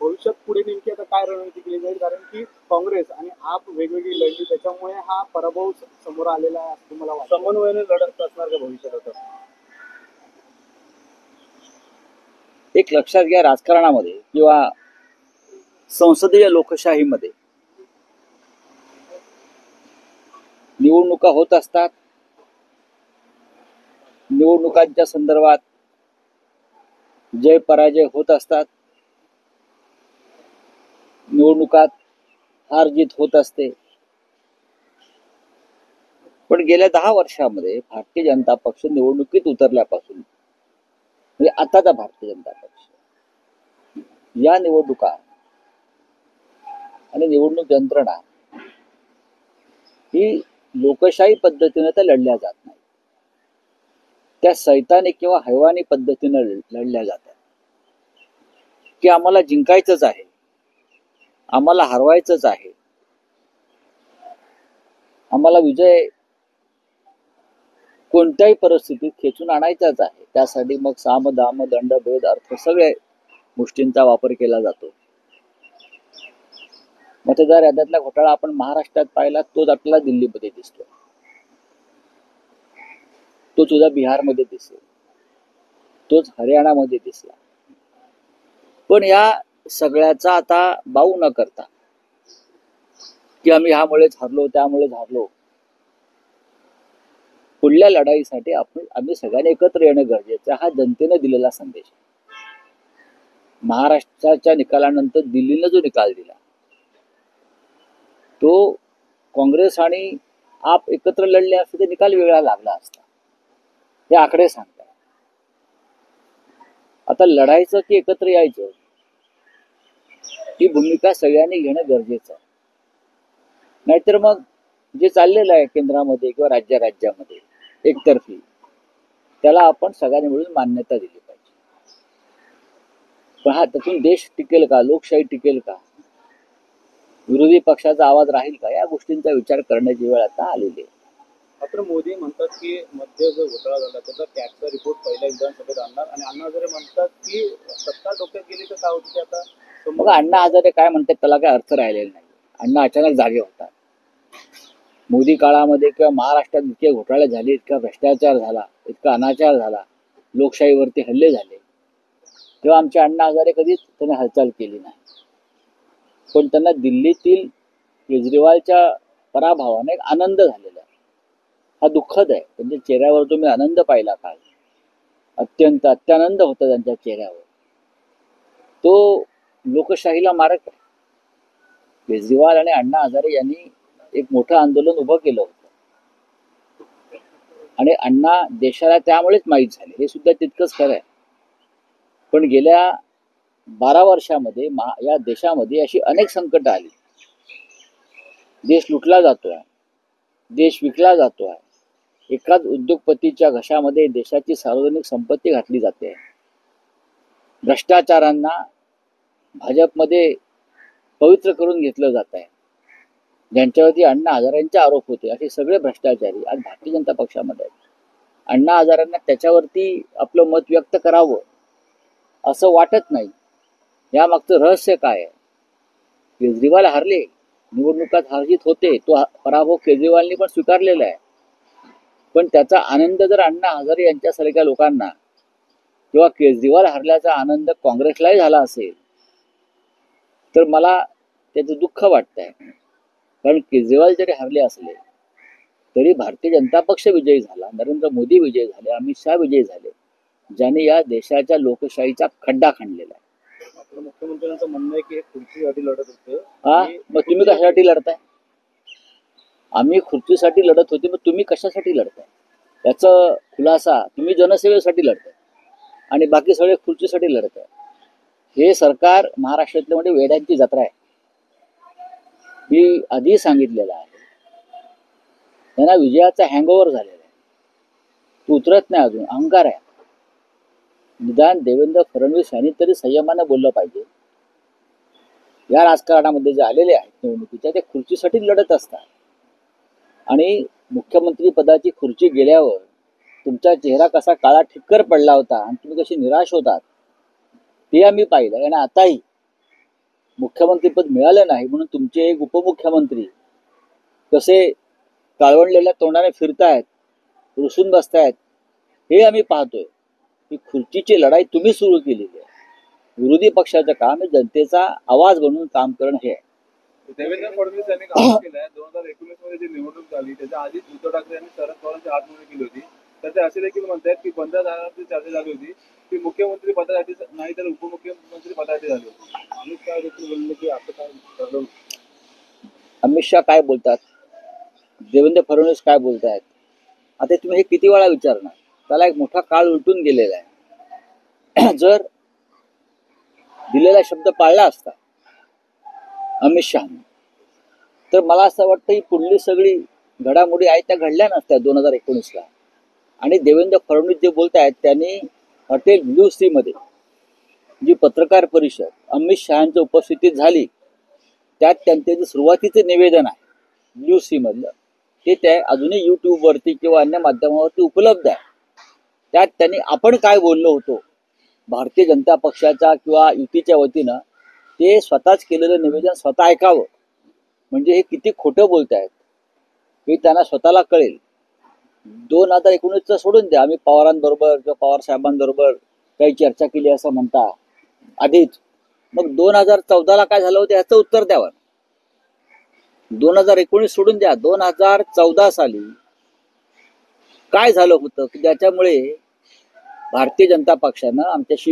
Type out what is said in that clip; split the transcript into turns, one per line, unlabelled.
भविष्यात पुढे नेमकी आता काय रणनीती केली जाईल, कारण की काँग्रेस आणि आप वेगवेगळी लढली त्याच्यामुळे हा पराभव समोर आलेला आहे असं मला वाटतं. समन्वयाने लढत असणार का भविष्यात आता?
एक लक्षात घ्या, राजकारणामध्ये किंवा संसदीय लोकशाहीमध्ये निवडणुका होत असतात. निवडणुकांच्या संदर्भात जय पराजय होत असतात. निवडणुकात हार जीत होत असते. पण गेल्या 10 वर्षामध्ये भारतीय जनता पक्ष निवडणुकीत उतरल्यापासून म्हणजे आताचा भारतीय जनता पक्ष या निवडणुका आणि निवडणूक यंत्रणा ही लोकशाही पद्धतीने तर लढल्या जात नाही, त्या सैतानिक किंवा हैवानी पद्धतीने लढल्या जातात. की आम्हाला जिंकायचंच आहे, आम्हाला हरवायचंच आहे, आम्हाला विजय कोणत्याही परिस्थितीत खेचून आणायचाच आहे. त्यासाठी मग साम दाम दंड भेद अर्थ सगळे गोष्टींचा वापर केला जातो. मतदार याद्यातला घोटाळा आपण महाराष्ट्रात पाहिला, तोच आपल्याला दिल्लीमध्ये दिसतो, तो सुद्धा बिहारमध्ये दिसेल, तोच हरियाणामध्ये दिसला. पण या सगळ्याचा आता बाऊ न करता की आम्ही ह्यामुळेच हरलो त्यामुळेच हरलो, पुढल्या लढाईसाठी आम्ही सगळ्यांनी एकत्र येणं गरजेचं हा जनतेने दिलेला संदेश. महाराष्ट्राच्या निकालानंतर दिल्लीनं जो निकाल दिला तो काँग्रेस आणि आप एकत्र लढले असते तर निकाल वेगळा लागला असता, हे आकडे सांगतात. आता लढायचं की एकत्र यायचं ही भूमिका सगळ्यांनी घेणं गरजेचं आहे. नाहीतर मग जे चाललेलं आहे केंद्रामध्ये किंवा राज्यामध्ये एकतर्फी, त्याला आपण सगळ्यांनी मिळून मान्यता दिली पाहिजे. पण हा त्यातून देश टिकेल का, लोकशाही टिकेल का, विरोधी पक्षाचा आवाज राहील का, या गोष्टींचा विचार करण्याची वेळ आता आलेली आहे.
मात्र मोदी म्हणतात की मध्ये जो घोटाळा झाला त्याचा कॅगचा रिपोर्ट पहिल्या विधानसभेत आणणार, आणि अण्णा हजारे म्हणतात की सत्ता डोक्यात गेली तर काय होती आता.
मग अण्णा हजारे काय म्हणतात त्याला काय अर्थ राहिलेला नाही. अण्णा अचानक जागे होतात. मोदी काळामध्ये किंवा महाराष्ट्रात इतके घोटाळे झाले, इतका भ्रष्टाचार झाला, इतका अनाचार झाला, लोकशाहीवरती हल्ले झाले, तेव्हा आमचे अण्णा हजारे कधीच त्यांनी हालचाल केली नाही. पण त्यांना दिल्लीतील केजरीवालच्या पराभवाने एक आनंद झालेला आहे. हा दुःखद आहे. त्यांच्या चेहऱ्यावर तुम्ही आनंद पाहिला काल, अत्यानंद होता त्यांच्या चेहऱ्यावर. तो लोकशाहीला मारक आहे. केजरीवाल आणि अण्णा हजारे यांनी एक मोठं आंदोलन उभं केलं होतं आणि अण्णा देशाला त्यामुळेच माहीत झाले, हे सुद्धा तितकंच खरं आहे. पण गेल्या 12 वर्षामध्ये या देशामध्ये अशी अनेक संकट आली. देश लुटला जातोय, देश विकला जातोय, एकाच उद्योगपतीच्या घशामध्ये देशाची सार्वजनिक संपत्ती घातली जाते, भ्रष्टाचारांना भाजपमध्ये पवित्र करून घेतलं जात आहे. ज्यांच्यावरती अण्णा हजारेंचे आरोप होते असे सगळे भ्रष्टाचारी आज भारतीय जनता पक्षामध्ये आहेत. अण्णा हजारेंना त्याच्यावरती आपलं मत व्यक्त करावं असं वाटत नाही. यामागचं रहस्य काय आहे? केजरीवाल हारले, निवडणुकात हारजीत होते, तो पराभव केजरीवालनी पण स्वीकारलेला आहे. पण त्याचा आनंद जर अण्णा हजारे यांच्यासारख्या लोकांना किंवा केजरीवाल हरल्याचा आनंद काँग्रेसलाही झाला असेल तर मला त्याचं दुःख वाटतंय. कारण केजरीवाल जरी हरले असले तरी भारतीय जनता पक्ष विजयी झाला, नरेंद्र मोदी विजयी झाले, अमित शहा विजयी झाले, ज्यांनी या देशाच्या लोकशाहीचा खड्डा खणलेला आहे.
मुख्यमंत्र्यांचं म्हणणं आहे की खुर्चीसाठी लढत होते.
मग तुम्ही कशासाठी लढताय? आम्ही खुर्चीसाठी लढत होते, मग तुम्ही कशासाठी लढताय? त्याचा खुलासा, तुम्ही जनसेवेसाठी लढताय आणि बाकी सगळे खुर्चीसाठी लढत आहे. हे सरकार महाराष्ट्रातले म्हणजे वेड्यांची जत्रा आहे. मी आधी सांगितलेलं आहे, त्यांना विजयाचा हँगओव्हर झालेला आहे, तो उतरत नाही अजून, अहंकार आहे. निदान देवेंद्र फडणवीस यांनी तरी संयमानं बोललं पाहिजे. या राजकारणामध्ये जे आलेले आहेत निवडणुकीच्या, ते खुर्चीसाठी लढत असतात आणि मुख्यमंत्री पदाची खुर्ची गेल्यावर तुमचा चेहरा कसा काळा ठिक्कर पडला होता आणि तुम्ही कशी निराश होतात ते आम्ही पाहिलं. आणि आताही मुख्यमंत्रीपद मिळालं नाही म्हणून तुमचे एक उपमुख्यमंत्री कसे काळवंडलेल्या तोंडाने फिरतायत, रुसून बसतायत, हे आम्ही पाहतोय. ही खुर्चीची लढाई तुम्ही सुरू केलेली आहे. विरोधी पक्षाचं काम हे जनतेचा आवाज बनवून काम करणं हे आहे.
देवेंद्र फडणवीस यांनी काम केलंय. 2019 मध्ये जी निवडणूक झाली त्याच्या आधीच उद्धव ठाकरे यांनी शरद पवारांची हातमोडी केली होती. तर ते असे देखील म्हणतात की बंद दाराची चर्चा झाली होती की मुख्यमंत्री पदासाठी नाही तर उपमुख्यमंत्री पदासाठी झाली होती.
अमित शहा देखील बोलले की असं काय ठरलं.
अमित शहा काय बोलतात, देवेंद्र फडणवीस काय बोलतायत, आता तुम्ही हे किती वेळा विचारणार. त्याला एक मोठा काळ उलटून गेलेला आहे. जर दिलेला शब्द पाळला असता अमित शहाने, तर मला असं वाटतं ही पुढली सगळी घडामोडी आहेत त्या घडल्या नसत्या 2019ला. आणि देवेंद्र फडणवीस जे बोलत आहेत त्यांनी हॉटेल ब्ल्यू सी मध्ये जी पत्रकार परिषद अमित शहाच्या उपस्थितीत झाली त्यात त्यांचे जे सुरुवातीचे निवेदन आहे ब्ल्यू सी मधलं ते त्या अजूनही यूट्यूबवरती किंवा अन्य माध्यमावरती उपलब्ध आहे. त्यात त्यांनी आपण काय बोललो होतो भारतीय जनता पक्षाच्या किंवा युतीच्या वतीनं ते स्वतःच केलेलं निवेदन स्वतः ऐकावं. म्हणजे हे किती खोटं बोलतायत हे त्यांना स्वतःला कळेल. 2019चं सोडून द्या, आम्ही पवारांबरोबर किंवा पवार साहेबांबरोबर काही चर्चा केली असं म्हणता आधीच. मग 2014ला काय झालं होतं याचं उत्तर द्यावं. 2019 सोडून द्या, 2014 साली काय झालं होतं की ज्याच्यामुळे भारतीय जनता पक्षानं आमच्याशी